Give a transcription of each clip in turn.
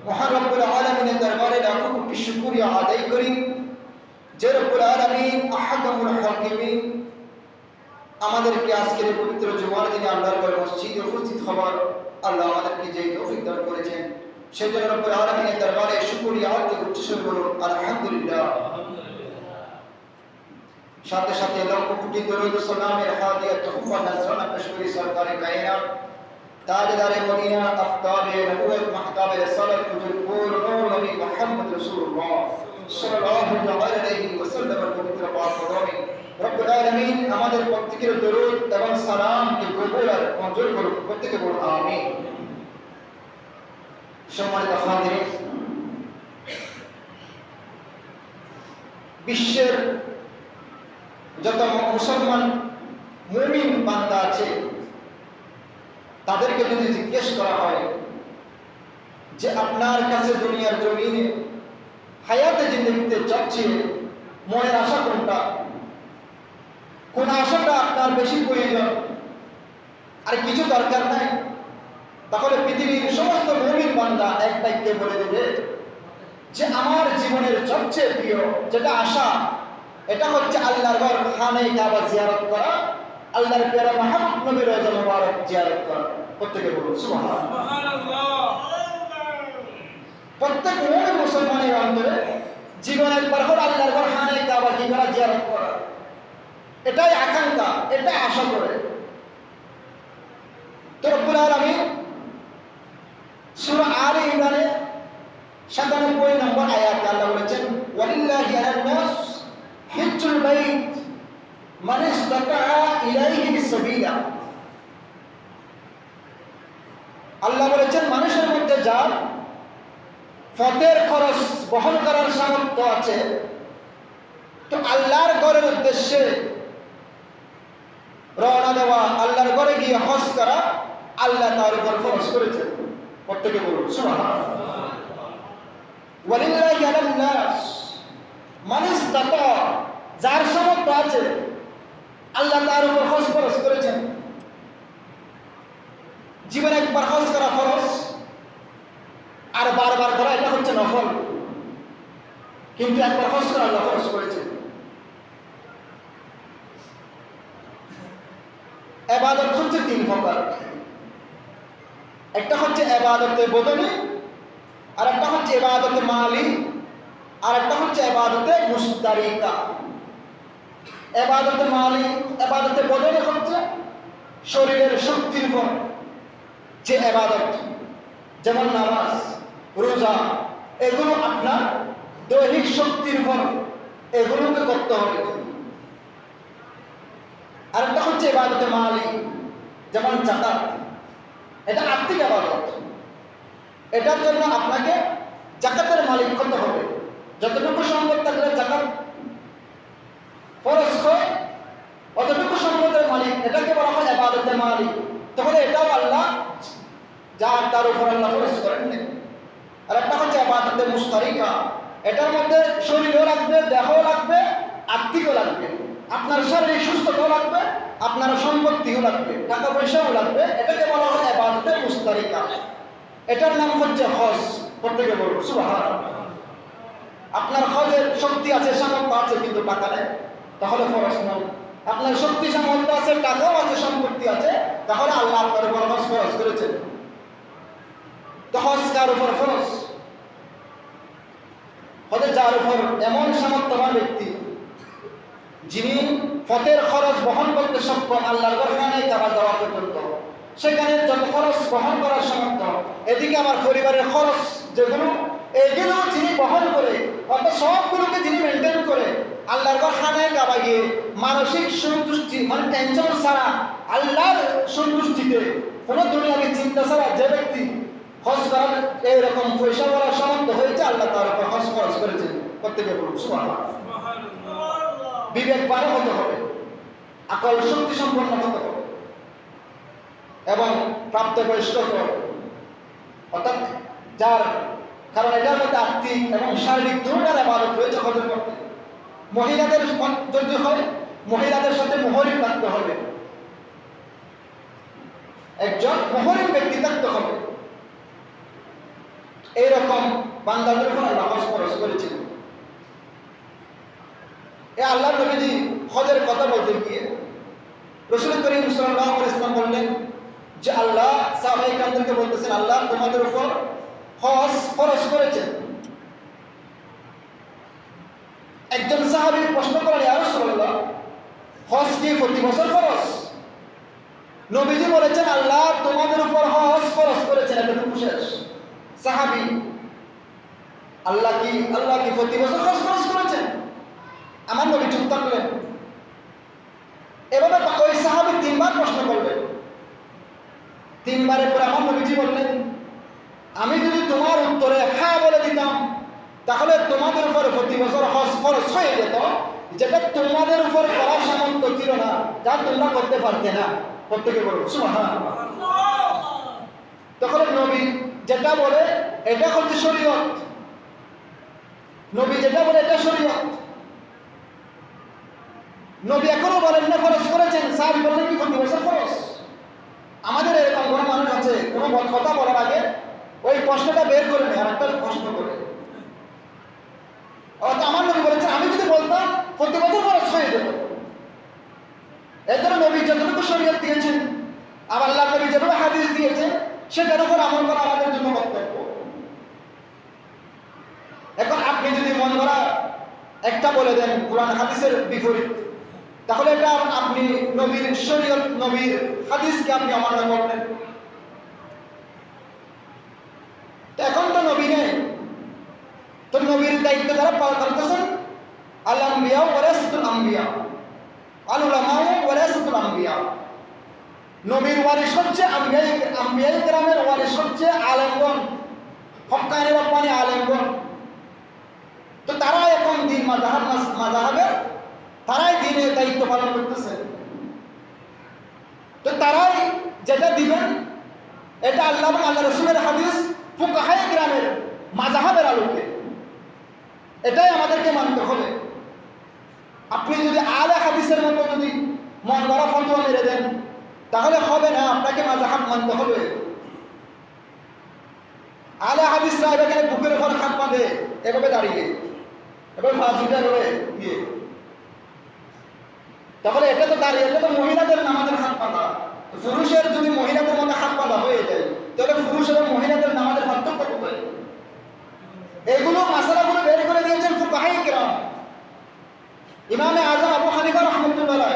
মহান রব্বুল আলামিনের দরবারে লাখো কোটি শুকরিয়া আদায় করি যে রব্বুল আলামিন আহকামুল হাকিমিন আমাদেরকে আজকের এই পবিত্র জুমার দিনে আল্লাহর ঘরে মসজিদে উপস্থিত হওয়ার আল্লাহ আমাদেরকে যে তৌফিক দান করেছেন সেই জন্য রব্বুল আলামিনের দরবারে শুকরিয়া আদায় উচ্চস্বরে বলুন আলহামদুলিল্লাহ। সাথে সাথে লক্ষ কোটি দরুদ ও সালামের হাদিয়া তোহফা নজরানা পেশ করি সরকারে কায়নাত তাজদারে মদিনা আফতাবে নবুয়ত মাহতাবে রিসালাত হুজুর কুল নূর নবী মুহাম্মদ রাসূলুল্লাহ সাল্লাল্লাহু আলাইহি ওয়াসাল্লামের পবিত্র পাক কদমে রব্বুল আলামিন আমাদের প্রত্যেকের দরুদ এবং সালামকে কবুল আর মঞ্জুর করুন। প্রত্যেকে বলুন আমিন। সম্মানিত হাজিরিন, বিশ্বের যত মুসলমান মুমিন বান্দা আছে তাদেরকে যদি জিজ্ঞেস করা হয় যে আপনার কাছে দুনিয়ার জমিনে হায়াতে জিন্দগিতে সবচেয়ে মনের আশা কোনটা, কোন আশাটা আপনার বেশি প্রয়োজন আর কিছু দরকার নাই, তাহলে পৃথিবীর সমস্ত মুমিন বান্দা এক বাক্যে বলে দেবে যে আমার জীবনের সবচেয়ে প্রিয় যেটা আশা এটা হচ্ছে আল্লাহর ঘর খানে কাবা জিয়ারত করা, আল্লাহর প্যারা মাহবুব নবীর রওজা মুবারক জিয়ারত করা। প্রত্যেকে বলুন সুবহানাল্লাহ। প্রত্যেক মুমিন মুসলমানের অন্তরে জীবনের পর আল্লাহর ঘর খানে কাবা কি করা জিয়ারত করা, এটাই আকাঙ্ক্ষা, এটাই আশা করে। তো রব্বুল আলামিন সূরা আলে ইমরানে ৯৭ নম্বর আয়াতে আল্লাহ বলেছেন ওয়ালিল্লাহি আলান নাস হিজ্জুল বাইত মান ইসতাতা ইলাইহি সাবিলা। আল্লাহ বলেছেন মানুষের মধ্যে যার ফতের খরচ বহন করার সামর্থ্য আছে তো আল্লাহর ঘরের উদ্দেশ্যে রওনা দেওয়া, আল্লাহর ঘরে গিয়ে হজ করা আল্লাহ তার উপর ফরজ করেছেন। প্রত্যেকে বলুন সুবহানাল্লাহ। ওয়ালিল্লাহি আলান নাস মান ইসতাতা, যার সামর্থ্য আছে আল্লাহ তার উপর হজ ফরজ করেছেন। জীবনে একবার হজ করা ফরজ আর বারবার করা এটা হচ্ছে নফল, কিন্তু একবার হজ করা আল্লাহ ফরজ করেছেন। ইবাদত হচ্ছে তিন প্রকার, একটা হচ্ছে ইবাদতে বদনি, আর একটা হচ্ছে ইবাদতে মালি, আর একটা হচ্ছে ইবাদতে মুশতারিকা। ইবাদতে মালি, ইবাদতে বদনি হচ্ছে শরীরের শক্তির উপর যে ইবাদত, যেমন নামাজ রোজা, এগুলো আপনার দৈহিক শক্তির উপর এগুলোকে করতে হবে। আর একটা হচ্ছে ইবাদতে মালি, যেমন যাকাত, এটা আর্থিক ইবাদত। এটার জন্য আপনাকে যাকাতের মালিক হতে হবে। যতটুকু সম্পদ থাকলে যাকাত ফরজ হয়, অতটুকু সম্পদের মালিক, এটাকে বলা হয় ইবাদতে মালিক। তাহলে এটাও আল্লাহ যার তার উপর আল্লাহ ফরজ করেন। আর একটা হচ্ছে ইবাদতে মুশতারিকা, এটার মধ্যে শরীরও লাগবে, দেহও লাগবে, আর্থিকও লাগবে, আপনার শারীরিক সুস্থতাও লাগবে, আপনার সম্পত্তিও লাগবে, টাকা পয়সাও লাগবে। এটাকে বলা হয় ইবাদতে মুশতারিকা। এটার নাম হচ্ছে হজ। প্রত্যেকে বলুন সুবহানাল্লাহ। আপনার হজের শক্তি আছে, সামর্থ্য আছে, কিন্তু টাকা নেই, তাহলে ফরজ নয়। আপনার শক্তি সামর্থ্য আছে, টাকাও আছে, সম্পত্তি আছে, তাহলে আল্লাহ আপনার উপর হজ ফরজ করেছেন। তো হজ কার উপর ফরজ? হজে যার উপর এমন সামর্থ্যবান ব্যক্তি যিনি ফতের খরচ বহন করতে সক্ষম, আল্লাহর ঘরখানে কাবা যাওয়া পর্যন্ত, সেখানে যত খরচ বহন করার সামর্থ্য, এদিকে আমার পরিবারের খরচ যেগুলো, এগুলো যিনি বহন করে, অর্থাৎ সবগুলোকে যিনি মেনটেন করে আল্লাহর ঘরখানে কাবা গিয়ে মানসিক সন্তুষ্টি, মানে টেনশন ছাড়া আল্লাহর সন্তুষ্টিতে কোনো দুনিয়াবী চিন্তা ছাড়া যে ব্যক্তি হজ করার এইরকম পয়সা বলার সামর্থ্য হয়েছে, আল্লাহ তার উপর হজ খরচ করেছেন। প্রত্যেকে বলুন সুবহানাল্লাহ। বিবেকবান হতে হবে, আকল শক্তি সম্পন্ন হতে হবে এবং প্রাপ্তবয়স্ক হতে হবে। অর্থাৎ যার, কারণ এটার মধ্যে আর্থিক এবং শারীরিক দুটোর ইবাদত রয়েছে হজের মধ্যে। মহিলাদের যদি হয়, মহিলাদের সাথে মুহরিম থাকতে হবে, একজন মুহরিম ব্যক্তি থাকতে হবে। এইরকম বান্দাদের উপর আল্লাহ হজ ফরজ করেছিল। এ আল্লাহ নবীজি হজের কথা বলতে গিয়ে রাসূল করিম সাল্লাল্লাহু আলাইহি ওয়াসাল্লাম বললেন যে আল্লাহ সাহাবায়ে কেরামদেরকে বলতেছেন, আল্লাহ তোমাদের উপর হজ ফরজ করেছেন। একজন সাহাবী প্রশ্ন করেন, ইয়া রাসূলুল্লাহ, হজ কি প্রতি বছর ফরজ? নবীজি বলেছেন, আল্লাহ তোমাদের উপর হজ ফরজ করেছেন। এতটুকু শেষ। সাহাবী, আল্লাহ কি প্রতি বছর হজ ফরজ করেছেন? আমার নবী চুপ থাকলেন। এভাবে ওই সাহাবী তিনবার প্রশ্ন করলেন। তিনবারের পরে আমার নবীজি বললেন, আমি যদি তোমার উত্তরে হ্যাঁ বলে দিতাম তাহলে তোমাদের উপর প্রতি বছর হজ ফরজ হয়ে যেত, যেটা তোমাদের উপর করার সামর্থ্য ছিল না, যা তোমরা করতে পারতে না। প্রত্যেকে বলুন সুবহানাল্লাহ। তখন নবী যেটা বলে এটা হচ্ছে শরীয়ত। নবী যেটা বলে এটা শরীয়ত। নবী এখনো বলেন না ফরজ করেছেন, সাহাবী বললেন কি প্রতি বছর ফরজ? আমাদের এরকম কোনো মানুষ আছে কোনো কথা বলার আগে ওই প্রশ্নটা বের করে নেয় আর একটা প্রশ্ন করে। আমার নবী বলেছেন, আমি যদি বলতাম প্রতি বছর ফরজ হয়ে যেত। এর জন্য নবী যতটুকু শরীয়ত দিয়েছেন, আবার আল্লাহ নবী যেভাবে হাদিস দিয়েছেন, সেটার উপর আমল করা আমাদের জন্য কর্তব্য। এখন আপনি যদি মন করা একটা বলে দেন কোরআন হাদিসের বিপরীত, তাহলে এটা আপনি নবীর শরীয়ত, নবীর হাদিসকে আপনি অমান্য করলেন। এখন তো নবী নেই, তো নবীর দায়িত্ব যারা পালন করতেছেন, আল আম্বিয়া ওয়ারাসাতুল আম্বিয়া, আল উলামা ওয়ারাসাতুল আম্বিয়া। নবীর ওয়ারিস হচ্ছে আম্বিয়া কেরামের ওয়ারিস হচ্ছে আলেমগণ, হক্কানি রব্বানি আলেমগণ। তো তারা এখন দিন মাযহাবে তারাই দিনের দায়িত্ব পালন করতেছে। তো তারাই যেটা দিবেন এটা আল্লাহ এবং আল্লাহ রাসূলের হাদিস, ফুকাহায়ে কেরামের মাযহাবের আলোকে এটাই আমাদেরকে মানতে হবে। আপনি যদি আলে হাদিসের মতো যদি মন গড়া ফতোয়া মেরে দেন তাহলে হবে না, আপনাকে মাযহাব মানতে হবে। আলে হাদিসরা এখানে বুকের উপর হাত বাঁধে এভাবে দাঁড়িয়ে, এবার ফাঁসিটা এভাবে দিয়ে, তাহলে এটা তো দাঁড়িয়ে, এটা তো মহিলাদের নামাজের হাত বাঁধা। পুরুষের যদি মহিলাদের মধ্যে হাত বাঁধা হয়ে যায় তাহলে পুরুষ এবং মহিলাদের নামাজের পার্থক্য কোথায়? এগুলো মাসালাগুলো বের করে দিয়েছেন ফুকাহায়ে কেরাম। ইমামে আযম আবু হানিফা রাহমাতুল্লাহ।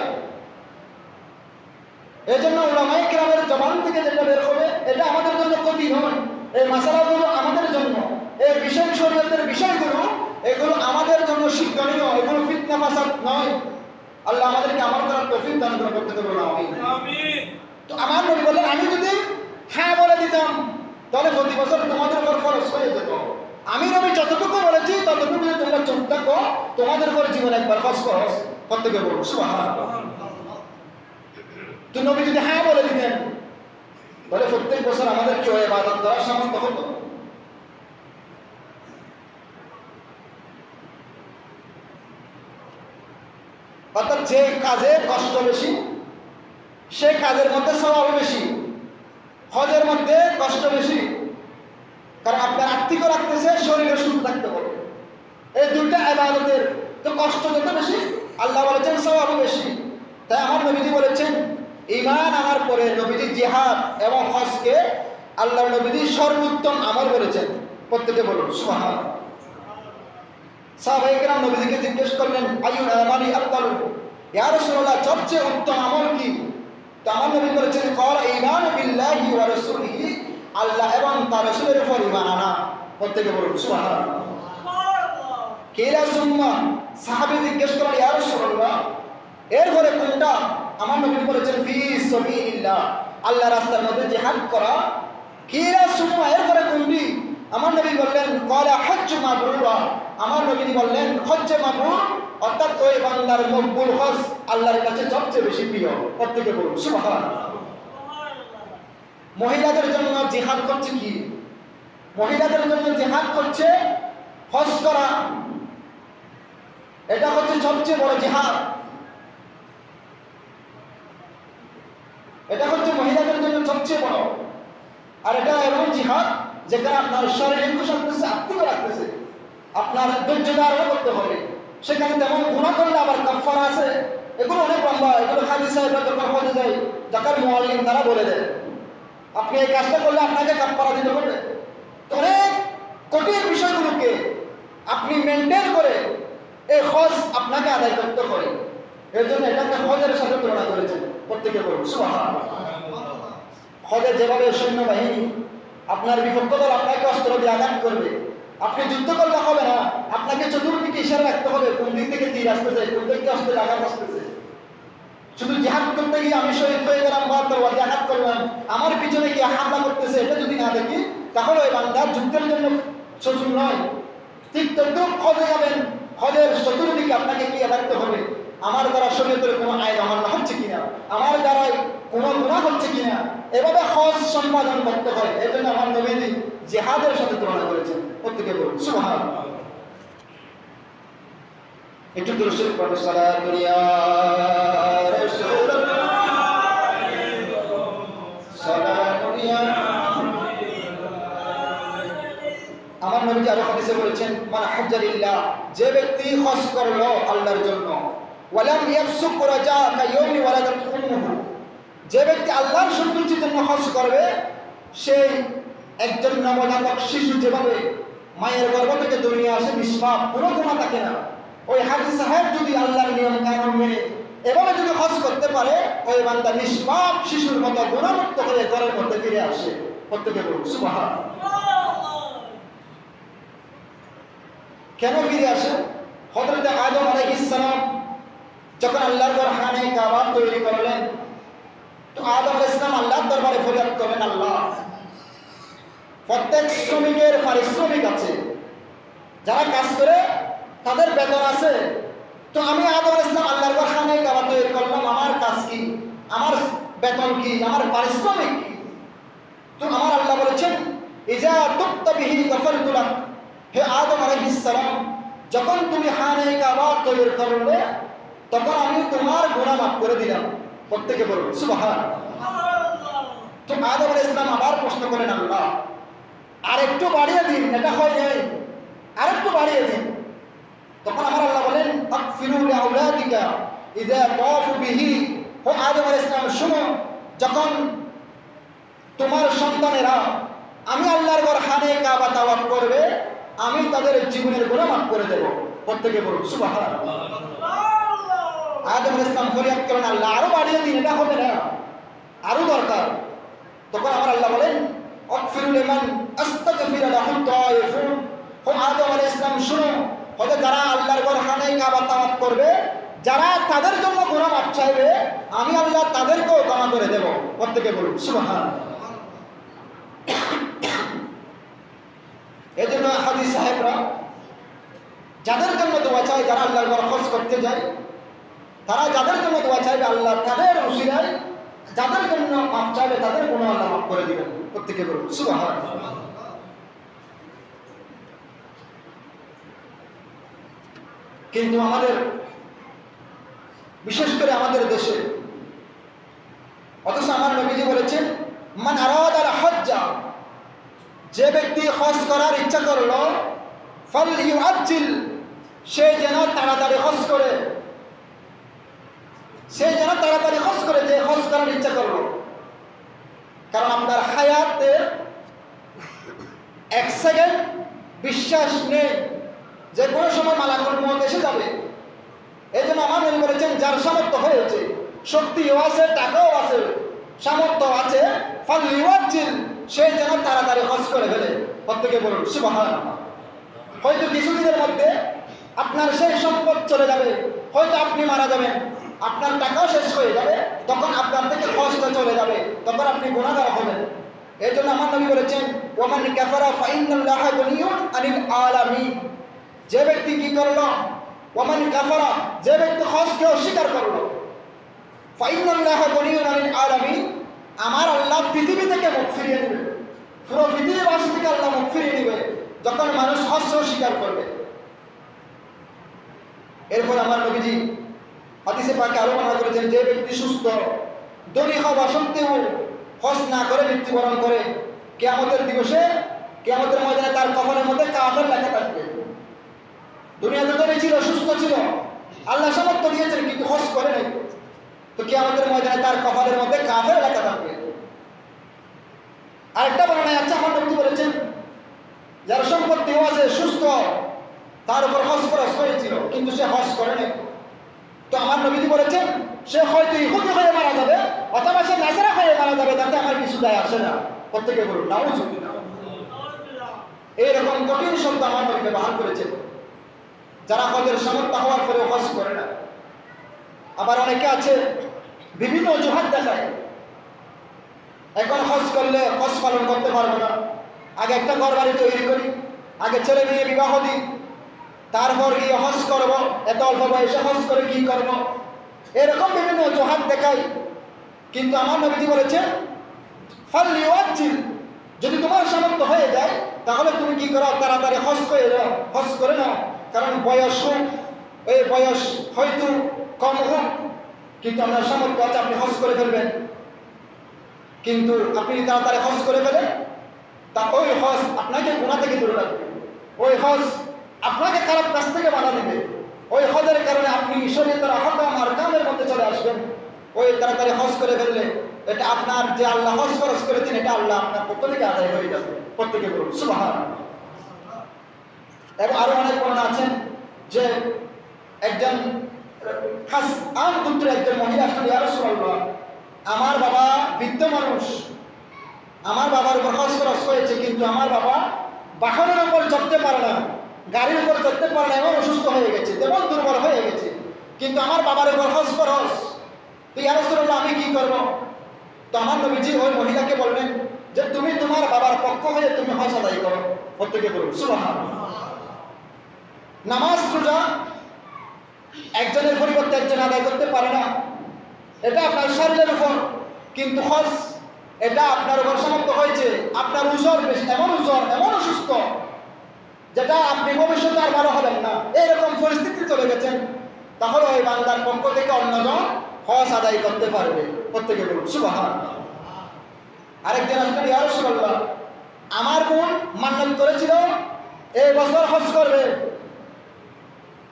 এই জন্য উলামায়ে কেরামের জবান থেকে যেটা বের হবে এটা আমাদের জন্য ক্ষতি নয়। এই মাসালাগুলো আমাদের জন্য, এই বিষয় শরীয়তের বিষয়গুলো এগুলো আমাদের জন্য শিক্ষণীয়, এগুলো ফিতনা ফাসাদ নয়। আল্লাহ আমাদেরকে আমল করার তৌফিক দান করুন, করতে পারবো না আমিন। তো আমার নবী বললেন, আমি যদি হ্যাঁ বলে দিতাম তাহলে প্রতি বছর তোমাদের উপর ফরজ হয়ে যেত। আমি নবী যতটুকু বলেছি ততটুকু যদি তোমরা চুপ থাকো, তোমাদের উপর জীবনে একবার হজ ফরজ। প্রত্যেকে বলুন সুবহানাল্লাহ। তো নবী যদি হ্যাঁ বলে দিতেন তাহলে প্রত্যেক বছর আমাদের কি ইবাদত করার সামর্থ্য হতো? অর্থাৎ যে কাজে কষ্ট বেশি সে কাজের মধ্যে সওয়াব বেশি, হজের মধ্যে কষ্ট বেশি। কারণ আপনার আত্মিকও রাখতেছে, শরীরে সুস্থ থাকতে হবে। এই দুইটা ইবাদতের তো কষ্ট যত বেশি আল্লাহ বলেছেন সওয়াবও বেশি। তাই আমার নবীজি বলেছেন, ঈমান আনার পরে নবীজি জিহাদ এবং হজকে আল্লাহর নবীজি সর্বোত্তম আমল বলেছেন। প্রত্যেকে বলুন সুবহানাল্লাহ। সাহাবায়ে কেরাম নবীজিকে জিজ্ঞেস করলেন, আইয়ুল আমালি আফদালু, ইয়া রাসূলুল্লাহ সবচেয়ে উত্তম আমল কি? তো আমার নবী বলেছেন, ক্বালা ঈমানু বিল্লাহি ওয়া রাসূলিহি, আল্লাহ এবং তার রাসূলের উপর ঈমান আনা। প্রত্যেকে বলুন সুবহানাল্লাহ। কিলা সুম্মা, সাহাবী জিজ্ঞেস করলেন, ইয়া রাসূলুল্লাহ এরপরে কোনটা? আমার নবী বলেছেন, ফি সাবিলিল্লাহ, আল্লাহর রাস্তার মধ্যে জিহাদ করা। কিলা সুম্মা, এরপরে কোনটি? আমার নবী বললেন, ক্বালা হজ্জু মাবরুরা, আমার নবী বললেন হজ্জে মাবরুর, অর্থাৎ ওই বান্দার মকবুল হজ আল্লাহর কাছে সবচেয়ে বেশি প্রিয়। প্রত্যেকে বলুন সুবহানাল্লাহ। মহিলাদের জন্য জিহাদ করছে কি? মহিলাদের জন্য জিহাদ করছে হজ করা। এটা হচ্ছে সবচেয়ে বড় জিহাদ। এটা হচ্ছে মহিলাদের জন্য সবচেয়ে বড়। আর এটা এমন জিহাদ যেখানে আপনার শারীরিক রাখতেছে, আত্মিক রাখতেছে, আপনার ধৈর্য ধারণ করতে হবে। সেখানে তেমন গুনাহ করলে আবার কাফারা আছে। এগুলো অনেক লম্বা, এগুলো হাদিস সাহেবরা যখন হতে যায় যাকার মুআল্লিম তারা বলে দেয় আপনি এই কাজটা করলে আপনাকে কাফারা দিতে হবে। অনেক কঠিন বিষয়গুলোকে আপনি মেনটেন করে এই হজ আপনাকে আদায় করতে হবে। এর জন্য এটাকে হজের সাথে তুলনা করেছেন। প্রত্যেকে বলুন সুবহানাল্লাহ। হজের যেভাবে সৈন্যবাহিনী আপনার বিপক্ষ দল আপনাকে অস্ত্র দিয়ে আঘাত করবে, আপনি যুদ্ধ করলে হবে না, আপনাকে চতুর্দিকে ইশারা রাখতে হবে কোন দিক থেকে তীর আসতেছে, কোন দিক থেকে অস্ত্রের আঘাত আসতেছে। শুধু জিহাদ করতে গিয়ে আমি শহীদ হয়ে গেলাম বা তরবারি আঘাত করলাম, আমার পিছনে কি হামলা করতেছে এটা যদি না দেখি তাহলে ওই বান্দার যুদ্ধের জন্য সচল নয়। ঠিক তদ্রুপ হজে যাবেন, হজের চতুর্দিকে আপনাকে কি রাখতে হবে, আমার দ্বারা শরীয়তের কোনো আইন অমান্য হচ্ছে কিনা, আমার দ্বারা কোনো গুনাহ হচ্ছে কিনা, এভাবে হজ সম্পাদন করতে হয়। এই জন্য আমার নবীজি জিহাদের সাথে তুলনা করেছেন। প্রত্যেকে বলুন সুবহানাল্লাহ। একটু দুরূদ পড়ো, সালাতু ইয়া রাসূলুল্লাহ, সালাতু ইয়া। আমার নবীজি আরো হাদিসে বলেছেন, মান হাজ্জা লিল্লাহ, যে ব্যক্তি হজ করলো আল্লাহর জন্য, ওয়ালাম ইয়াফসুক রাজা কায়াউমি ওয়ালাদাত উম্মুহু, যে ব্যক্তি আল্লাহর সন্তুষ্টির জন্য হজ করবে, সেই একজন নবজাতক শিশু যেভাবে মায়ের গর্ভ থেকে দুনিয়া আসে নিষ্পাপ, কোনো গুনাহ থাকে না, ওই হাজী সাহেব যদি আল্লাহর নিয়ম কানুন মেনে এভাবে যদি হজ করতে পারে, ওই বান্দা নিষ্পাপ শিশুর মতো গুনাহমুক্ত হয়ে ঘরের মধ্যে ফিরে আসে। প্রত্যেকে বলুন সুবহানাল্লাহ। কেন ফিরে আসে? হযরত আদম আলাইহিস সালাম যখন আল্লাহর ঘর খানে কাবা তৈরি করলেন, তো আদম আলাইহিস সালাম আল্লাহর দরবারে ফরিয়াদ করলেন, আল্লাহ, প্রত্যেক শ্রমিকের পারিশ্রমিক আছে, যারা কাজ করে তাদের বেতন আছে, তো আমি আদম আলাইহিস সালাম আল্লাহর ঘর খানে কাবা তৈরি করলাম, আমার কাজ কি, আমার বেতন কি, আমার পারিশ্রমিক কি? তো আমার আল্লাহ বলেছেন, ইজা তুক্তা বিহি গফরতু লাক, হে আদম আলাইহিস সালাম, যখন তুমি খানে কাবা তৈরি করলে তখন আমি তোমার গুনাহ মাফ করে দিলাম। প্রত্যেকে বলুন সুবহানাল্লাহ। তো আদম আলাইহিস সালাম আবার প্রশ্ন করেন, আল্লাহ, আর একটু বাড়িয়ে দিন, এটা হয় নাই, আর একটু বাড়িয়ে দিন। তখন আমার আল্লাহ বলেন, আগফিরু লিআউলাদিকা ইযা তাওফু বিহি, ও আদম আলাইহিস সালাম শুনো, যখন তোমার সন্তানেরা আমি আল্লাহর ঘর খানে কাবা তাওয়াফ করবে, আমি তাদের জীবনের গুনাহ মাফ করে দেব। প্রত্যেকে বলুন সুবহানাল্লাহ। আদম আলাইহিস সালাম ফরিয়াদ করেন, আল্লাহ, আরো বাড়িয়ে দিন, এটা হবে না, আরো দরকার। তখন আমার আল্লাহ বলেন, আগফিরু লিমান আস্তাগফিরু লাহুম তাইফুন, ও আদম আলাইহিস সালাম শুনো, হয়তো যারা আল্লাহর ঘর খানে কাবা তাওয়াফ করবে, যারা তাদের জন্য গুনাহ মাফ চাইবে, আমি আল্লাহ তাদেরকেও ক্ষমা করে দেব। প্রত্যেকে বলুন সুবহানাল্লাহ। এজন্য হাজী সাহেবরা যাদের জন্য দোয়া চায়, যারা আল্লাহর ঘর হজ করতে যায়, তারা যাদের জন্য দোয়া চাইবে আল্লাহ তাদের উসিলায় যাদের জন্য মাফ চাইবে তাদের গুনাহ আল্লাহ মাফ করে দিবেন। প্রত্যেকে বলুন সুবহানাল্লাহ। কিন্তু আমাদের, বিশেষ করে আমাদের দেশে, অথচ আমার নবীজি বলেছেন, মান আরাদাল হজ্জা, যে ব্যক্তি হজ করার ইচ্ছা করলো, ফালইউআজ্জিল, সে যেন তাড়াতাড়ি হজ করে, সে যেন তাড়াতাড়ি হজ করে, যে হজ করার ইচ্ছা করলো। কারণ আপনার হায়াতে এক সেকেন্ড বিশ্বাস নেই যে কোনো সময় মালাকুল মউত এসে যাবে। এই জন্য আমার নবী বলেছেন, যার সামর্থ্য হয়েছে, শক্তিও আছে, টাকাও আছে, সামর্থ্য আছে, ফালইউআজ্জিল, সে যেন তাড়াতাড়ি হজ করে ফেলে। প্রত্যেকে বলুন সুবহানাল্লাহ। হয়তো কিছুদিনের মধ্যে আপনার সেই সম্পদ চলে যাবে, হয়তো আপনি মারা যাবেন, আপনার টাকাও শেষ হয়ে যাবে, তখন আপনার থেকে হজটা চলে যাবে, তখন আপনি গুনাহগার হবেন। এই জন্য আমার নবী বলেছেন, ওয়ামান কাফারা ফাইন্নাল্লাহা গনিয়্যুন আনিল আলামিন, যে ব্যক্তি কি করলো, ওয়ামান কাফারা, যে ব্যক্তি হজকে অস্বীকার করলো, ফাইন্নাল্লাহা গনিয়্যুন আনিল আলামিন, আমার আল্লাহ পৃথিবী থেকে মুখ ফিরিয়ে নেবে, পুরো পৃথিবীবাসী থেকে আল্লাহ মুখ ফিরিয়ে নেবে যখন মানুষ হজকে অস্বীকার করবে। এরপর আমার নবীজি হাদিসে পাকে আরো বর্ণনা করেছেন, যে ব্যক্তি সুস্থ, ধনী হওয়া সত্ত্বেও হজ না করে মৃত্যুবরণ করে, কিয়ামতের দিবসে কিয়ামতের ময়দানে তার কপালের মধ্যে কাফের লেখা থাকবে। দুনিয়াতে ধরে ছিল, সুস্থ ছিল, আল্লাহ সামর্থ্য দিয়েছেন, কিন্তু হজ করে নাই, তো কিয়ামতের ময়দানে তার কপালের মধ্যে কাফের লেখা থাকবে। আরেকটা বর্ণনায় আছে, আমার নবী বলেছেন যার সম্পত্তিও আছে, সুস্থ, তার উপর হজ ফরজ হয়েছিল কিন্তু সে হজ করে নাই, তো আমার নবীজি বলেছেন সে হয়তো ইহুদি হয়ে মারা যাবে অথবা সে নাসারা হয়ে মারা যাবে, তাতে আমার কিছু দায় আসে না। প্রত্যেকে বলুন নাউজুবিল্লাহ। এইরকম কঠিন শব্দ আমার নবী ব্যবহার করেছেন যারা হজের সামর্থ্য হওয়ার পরে হজ করে না। আবার অনেকে আছে বিভিন্ন অজুহাত দেখায়, এখন হজ করলে হজ পালন করতে পারবো না, আগে একটা ঘর বাড়ি তৈরি করি, আগে ছেলে মেয়ে বিবাহ দিই, তারপর গিয়ে হজ করব, এত অল্প বয়সে হজ করে কি করব, এরকম বিভিন্ন অজুহাত দেখাই। কিন্তু আমার নবীজি বলেছেন ফালইউআজ্জিল, যদি তোমার সামর্থ্য হয়ে যায় তাহলে তুমি কি করো, তাড়াতাড়ি হজ করে নাও, কারণ বয়স হোক, এই বয়স হয়তো কম হোক, কিন্তু আপনার সামর্থ্য আছে, আপনি হজ করে ফেলবেন। কিন্তু আপনি তাড়াতাড়ি হজ করে ফেলেন, তা ওই হজ আপনাকে গুনাহ থেকে দূরে রাখবে, ওই হজ আপনাকে খারাপ কাজ থেকে বাধা দিবে, ওই হজের কারণে আপনি শরীয়তের আহকাম আর কামের মধ্যে চলে আসবেন। ওই তাড়াতাড়ি হজ করে ফেললে এটা আপনার যে আল্লাহ হজ ফরজ করেছেন এটা আল্লাহ আপনার পক্ষ থেকে আদায় হয়ে যাবে। প্রত্যেকে বলুন সুবহানাল্লাহ। এবং আরো অনেক বর্ণনা আছেন যে একজন খাস আম পুত্র একজন মহিলা আসলে ইয়া রাসূলুল্লাহ, আমার বাবা বৃদ্ধ মানুষ, আমার বাবার উপর হজ ফরজ হয়েছে, কিন্তু আমার বাবা বাহনের উপর চড়তে পারে না, গাড়ির উপর চড়তে পারে না, এমন অসুস্থ হয়ে গেছে, তেমন দুর্বল হয়ে গেছে, কিন্তু আমার বাবার উপর হজ ফরজ, তো ইয়া রাসূলুল্লাহ আমি কি করব? তো আমার নবীজি ওই মহিলাকে বললেন যে তুমি তোমার বাবার পক্ষ হয়ে তুমি হজ আদায় করো। প্রত্যেকে বলুন সুবহানাল্লাহ। নামাজ রোজা একজনের পরিবর্তে একজন আদায় করতে পারে না, এটা আপনার শরীরের উপর, কিন্তু হজ এটা আপনার উপর সামর্থ্য হয়েছে, আপনার উজর বেশি, এমন উজর, এমন অসুস্থ যেটা আপনি ভবিষ্যতে আর ভালো হবেন না, এইরকম পরিস্থিতি চলে গেছেন, তাহলে ওই বান্দার পক্ষ থেকে অন্যজন হজ আদায় করতে পারবে। প্রত্যেকে বলুন সুবহানাল্লাহ। আরেকজন আসলেন ইয়া রাসূলুল্লাহ, আমার বোন মান্নত করেছিল এই বছর হজ করবে,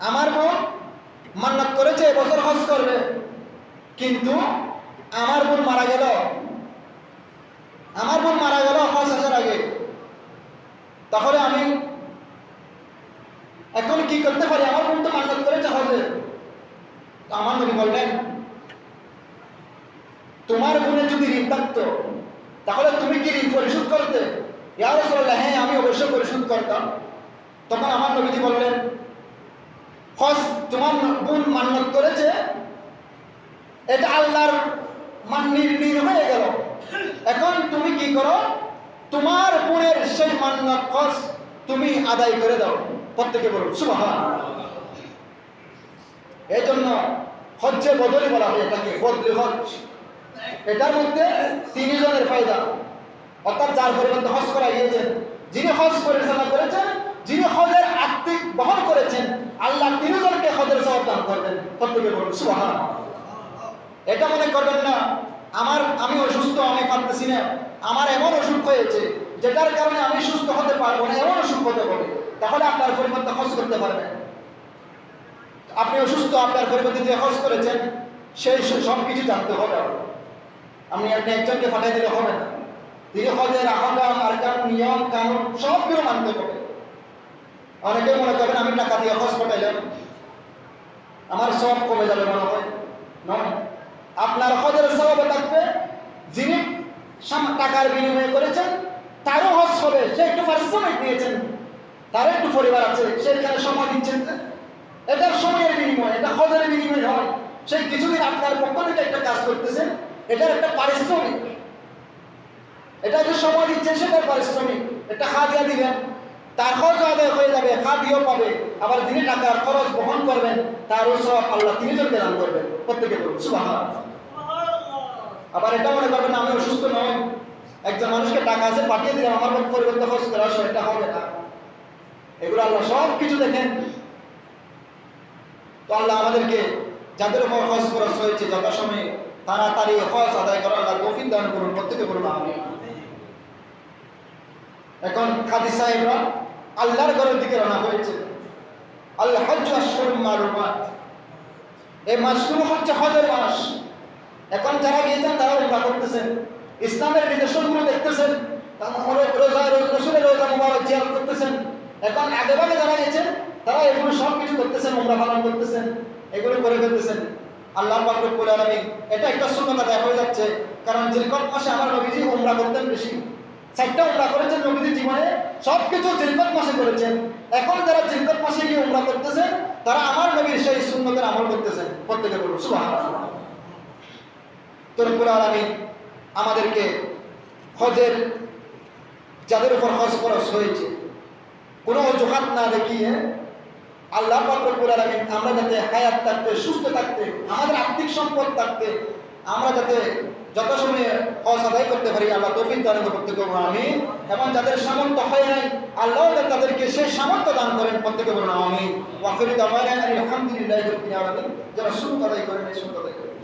আমার বোন মান্নত করেছে এই বছর হজ করবে, কিন্তু আমার বোন মারা গেল, আমার বোন মারা গেল হজ আসার আগে, তাহলে আমি এখন কি করতে পারি? আমার বোন তো মান্নত করেছে হজে। তো আমার নবী বললেন তোমার বোনের যদি ঋণ থাকতো তাহলে তুমি কি ঋণ পরিশোধ করতে? ইয়া রাসূলুল্লাহ, হ্যাঁ আমি অবশ্যই পরিশোধ করতাম। তখন আমার নবীজি বললেন হজ তোমার বোন মান্নত করেছে, এটা আল্লাহর নির্ণয় হয়ে গেল, এখন তুমি কি করো, তোমার বোনের সেই মান্নত হজ তুমি আদায় করে দাও। প্রত্যেকে বলুন সুবহানাল্লাহ। এই জন্য হজ্জে বদলি বলা হয়, এটাকে বদলি হজ। এটার মধ্যে তিনজনের ফায়দা, অর্থাৎ যার পরিবর্তে হজ করা গিয়েছেন, যিনি হজ পরিচালনা করেছেন, যিনি হজের আর্থিক বহন করেছেন, আল্লাহ তিনজনকে হজের সওয়াব দান করবেন। প্রত্যেকে বলুন সুবহানাল্লাহ। এটা মনে করবেন না আমি অসুস্থ, আমি পারতেছি না, আমার এমন অসুখ হয়েছে যেটার কারণে আমি সুস্থ হতে পারবো না, এমন অসুখ হতে পারে, তাহলে আপনার পরিবর্তে হজ করতে পারবেন। আপনি অসুস্থ, আপনার পরিবর্তে যে হজ করেছেন সেই সব কিছু জানতে হবে। আপনি একজনকে পাঠিয়ে দিলে হবে না, তিনি হজের আহকাম আরকান নিয়ম কানুন সবগুলো মানতে হবে। অনেকে মনে করবেন আমি টাকা দিয়ে হজ পাঠাইলাম আমার সব কমে যাবে, মনে হয় নয়। আপনার হজের সওয়াব থাকবে, যিনি টাকার বিনিময়ে করেছেন তারও হজ হবে, সে একটু পারিশ্রমিক দিয়েছেন, তার একটু পরিবার আছে, সেখানে সময় দিচ্ছেন, এটা সময়ের বিনিময়, এটা হজের বিনিময় হয়। সেই কিছুদিন আপনার পক্ষ থেকে একটা কাজ করতেছেন, এটার একটা পারিশ্রমিক, এটা যে সময় দিচ্ছেন সেটার পারিশ্রমিক। এটা হাদিয়া দিলেন, তার হজ আদায় হয়ে যাবে, হাদিয়াও পাবে, আবার যিনি টাকার খরচ বহন করবেন তারও সওয়াব আল্লাহ তিনজনকে দান করবেন। প্রত্যেকে বলুন সুবহানাল্লাহ। আবার এটা মনে করবেন আমি অসুস্থ নয়, একজন মানুষকে টাকা আছে পাঠিয়ে দিলাম, আমার পরিবর্তে হজ করা, এটা হবে না। এগুলো আল্লাহ সব কিছু দেখেন। তো আল্লাহ আমাদেরকে যাদের উপর হজ ফরজ হয়েছে যথাসময়ে তাড়াতাড়ি হজ আদায় করার আল্লাহ তৌফিক দান করুন। প্রত্যেকে বলুন আমিন। এখন কাজী সাহেবরা আল্লাহর ঘরের দিকে রওনা হয়েছে। আল্লাহ হজ্জ আশহুরুম মালুমাত, এই মাসগুলো হচ্ছে হজের মাস। এখন যারা গিয়েছেন তারা উমরা করতেছেন, ইসলামের নিদর্শনগুলো দেখতেছেন, রসুলের রোজা মুবারক জিয়ারত করতেছেন। এখন আগেভাগে যারা গেছেন তারা এগুলো সব কিছু করতেছেন, উমরা পালন করতেছেন, এগুলো করে ফেলতেছেন। আল্লাহ পাক রব্বুল আলামিন এটা একটা সুন্নাত আদায় হয়ে যাচ্ছে। কারণ জিলকদ মাসে আমার নবীজি উমরা করতেন বেশি, 4টা উমরা করেছেন নবীজি জীবনে, সবকিছু জিলকদ মাসে করেছেন। এখন যারা জিলকদ মাসে গিয়ে উমরা করতেছেন তারা আমার নবীর সেই সুন্নতের আমল করতেছেন। প্রত্যেকে বলুন সুবহানাল্লাহ। তো রব্বুল আলামিন আমাদেরকে হজের, যাদের উপর হজ ফরজ হয়েছে, কোনো অজুহাত না দেখিয়ে আল্লাহ পাক রব্বুল আলামিন আমরা যাতে হায়াত থাকতে, সুস্থ থাকতে, আমাদের আর্থিক সম্পদ থাকতে আমরা যাতে যথাসময়ে হজ আদায় করতে পারি, আল্লাহ তৌফিক দান করতে করবো আমিন। এবং যাদের সামর্থ্য হয় নাই আল্লাহ তাদেরকে সেই সামর্থ্য দান করেন, প্রত্যেকে বলুন আমিন। ওয়া আখিরু দাওয়ানা আলহামদুলিল্লাহি রাব্বিল আলামিন। যারা সুন্নাত আদায় করেন এই সুন্নাত আদায় করেন।